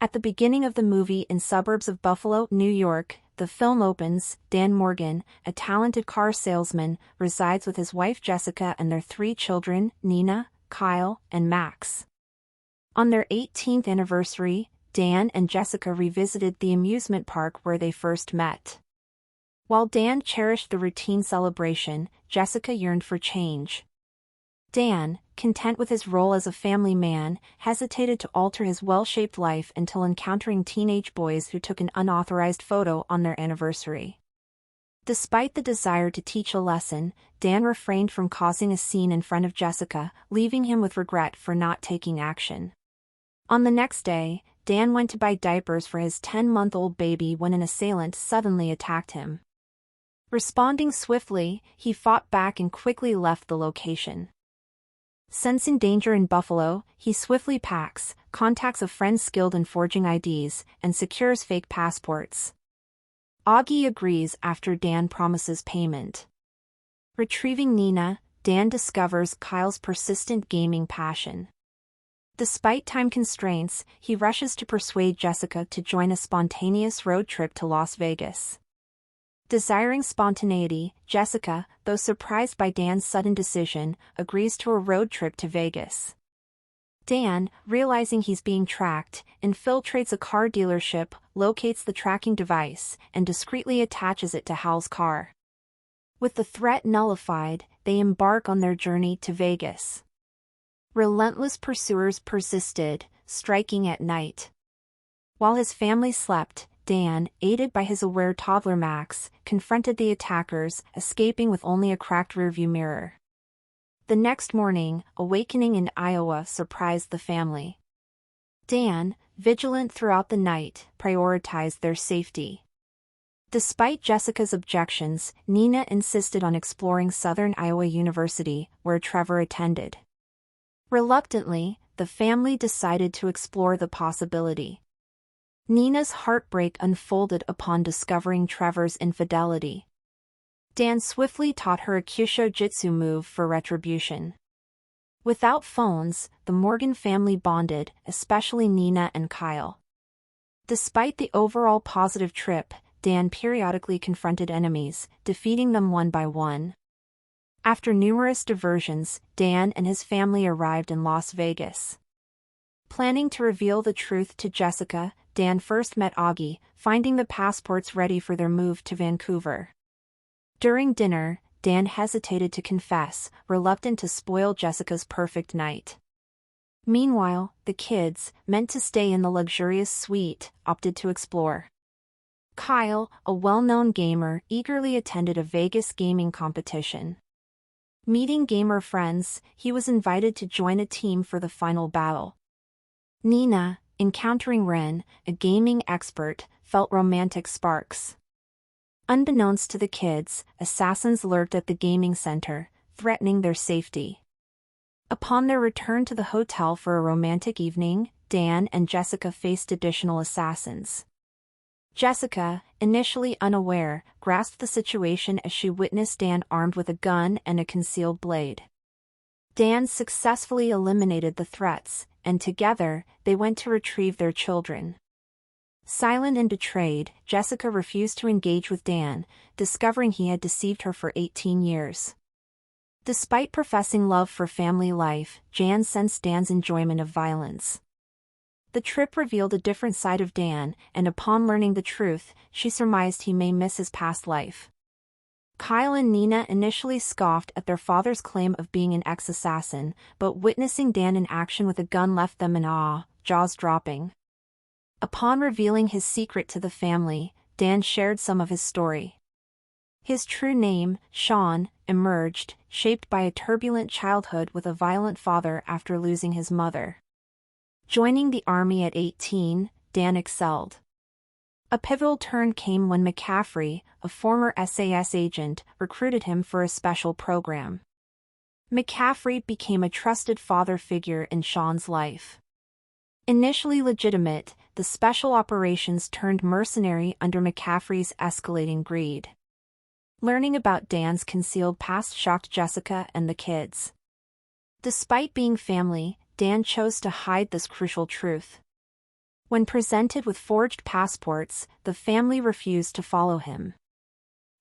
At the beginning of the movie in suburbs of Buffalo, New York, the film opens. Dan Morgan, a talented car salesman, resides with his wife Jessica and their 3 children, Nina, Kyle, and Max. On their 18th anniversary, Dan and Jessica revisited the amusement park where they first met. While Dan cherished the routine celebration, Jessica yearned for change. Dan, content with his role as a family man, hesitated to alter his well-shaped life until encountering teenage boys who took an unauthorized photo on their anniversary. Despite the desire to teach a lesson, Dan refrained from causing a scene in front of Jessica, leaving him with regret for not taking action. On the next day, Dan went to buy diapers for his 10-month-old baby when an assailant suddenly attacked him. Responding swiftly, he fought back and quickly left the location. Sensing danger in Buffalo, he swiftly packs, contacts a friend skilled in forging IDs, and secures fake passports. Augie agrees after Dan promises payment. Retrieving Nina, Dan discovers Kyle's persistent gaming passion. Despite time constraints, he rushes to persuade Jessica to join a spontaneous road trip to Las Vegas. Desiring spontaneity, Jessica, though surprised by Dan's sudden decision, agrees to a road trip to Vegas. Dan, realizing he's being tracked, infiltrates a car dealership, locates the tracking device, and discreetly attaches it to Hal's car. With the threat nullified, they embark on their journey to Vegas. Relentless pursuers persisted, striking at night. While his family slept, Dan, aided by his aware toddler Max, confronted the attackers, escaping with only a cracked rearview mirror. The next morning, awakening in Iowa surprised the family. Dan, vigilant throughout the night, prioritized their safety. Despite Jessica's objections, Nina insisted on exploring Southern Iowa University, where Trevor attended. Reluctantly, the family decided to explore the possibility. Nina's heartbreak unfolded upon discovering Trevor's infidelity. Dan swiftly taught her a Kyusho Jitsu move for retribution. Without phones, the Morgan family bonded, especially Nina and Kyle. Despite the overall positive trip, Dan periodically confronted enemies, defeating them one by one. After numerous diversions, Dan and his family arrived in Las Vegas. Planning to reveal the truth to Jessica, Dan first met Augie, finding the passports ready for their move to Vancouver. During dinner, Dan hesitated to confess, reluctant to spoil Jessica's perfect night. Meanwhile, the kids, meant to stay in the luxurious suite, opted to explore. Kyle, a well-known gamer, eagerly attended a Vegas gaming competition. Meeting gamer friends, he was invited to join a team for the final battle. Nina, encountering Ren, a gaming expert, felt romantic sparks. Unbeknownst to the kids, assassins lurked at the gaming center, threatening their safety. Upon their return to the hotel for a romantic evening, Dan and Jessica faced additional assassins. Jessica, initially unaware, grasped the situation as she witnessed Dan armed with a gun and a concealed blade. Dan successfully eliminated the threats, and together, they went to retrieve their children. Silent and betrayed, Jessica refused to engage with Dan, discovering he had deceived her for 18 years. Despite professing love for family life, Jan sensed Dan's enjoyment of violence. The trip revealed a different side of Dan, and upon learning the truth, she surmised he may miss his past life. Kyle and Nina initially scoffed at their father's claim of being an ex-assassin, but witnessing Dan in action with a gun left them in awe, jaws dropping. Upon revealing his secret to the family, Dan shared some of his story. His true name, Sean, emerged, shaped by a turbulent childhood with a violent father after losing his mother. Joining the army at 18, Dan excelled. A pivotal turn came when McCaffrey, a former SAS agent, recruited him for a special program. McCaffrey became a trusted father figure in Sean's life. Initially legitimate, the special operations turned mercenary under McCaffrey's escalating greed. Learning about Dan's concealed past shocked Jessica and the kids. Despite being family, Dan chose to hide this crucial truth. When presented with forged passports, the family refused to follow him.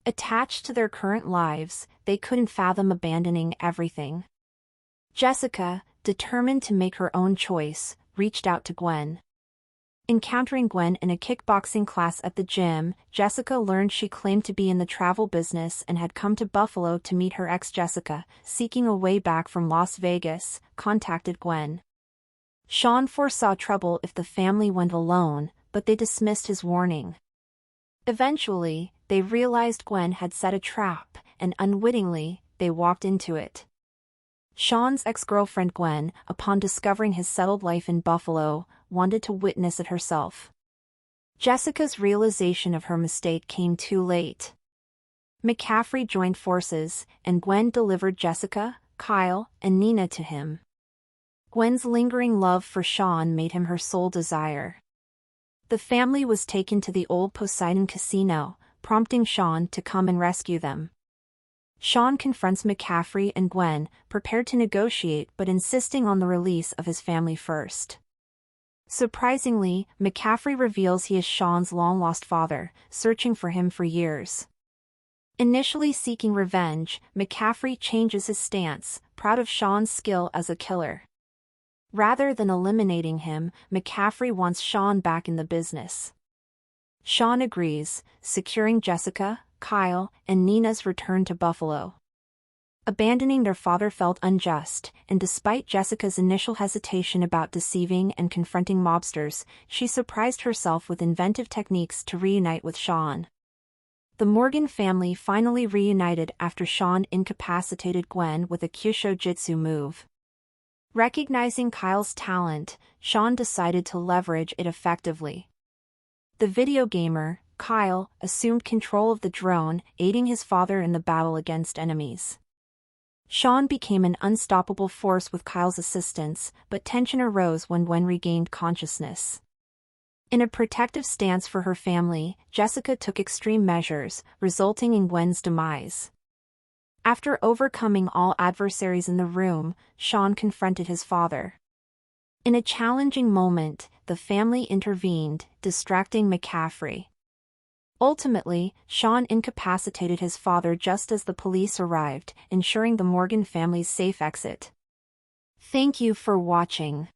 Attached to their current lives, they couldn't fathom abandoning everything. Jessica, determined to make her own choice, reached out to Gwen. Encountering Gwen in a kickboxing class at the gym, Jessica learned she claimed to be in the travel business and had come to Buffalo to meet her ex. Jessica, seeking a way back from Las Vegas, contacted Gwen. Sean foresaw trouble if the family went alone, but they dismissed his warning. Eventually, they realized Gwen had set a trap, and unwittingly, they walked into it. Sean's ex-girlfriend Gwen, upon discovering his settled life in Buffalo, wanted to witness it herself. Jessica's realization of her mistake came too late. McCaffrey joined forces, and Gwen delivered Jessica, Kyle, and Nina to him. Gwen's lingering love for Sean made him her sole desire. The family was taken to the old Poseidon Casino, prompting Sean to come and rescue them. Sean confronts McCaffrey and Gwen, prepared to negotiate but insisting on the release of his family first. Surprisingly, McCaffrey reveals he is Sean's long-lost father, searching for him for years. Initially seeking revenge, McCaffrey changes his stance, proud of Sean's skill as a killer. Rather than eliminating him, McCaffrey wants Sean back in the business. Sean agrees, securing Jessica, Kyle, and Nina's return to Buffalo. Abandoning their father felt unjust, and despite Jessica's initial hesitation about deceiving and confronting mobsters, she surprised herself with inventive techniques to reunite with Sean. The Morgan family finally reunited after Sean incapacitated Gwen with a Kyusho-jitsu move. Recognizing Kyle's talent, Sean decided to leverage it effectively. The video gamer, Kyle, assumed control of the drone, aiding his father in the battle against enemies. Sean became an unstoppable force with Kyle's assistance, but tension arose when Gwen regained consciousness. In a protective stance for her family, Jessica took extreme measures, resulting in Gwen's demise. After overcoming all adversaries in the room, Sean confronted his father. In a challenging moment, the family intervened, distracting McCaffrey. Ultimately, Sean incapacitated his father just as the police arrived, ensuring the Morgan family's safe exit. Thank you for watching.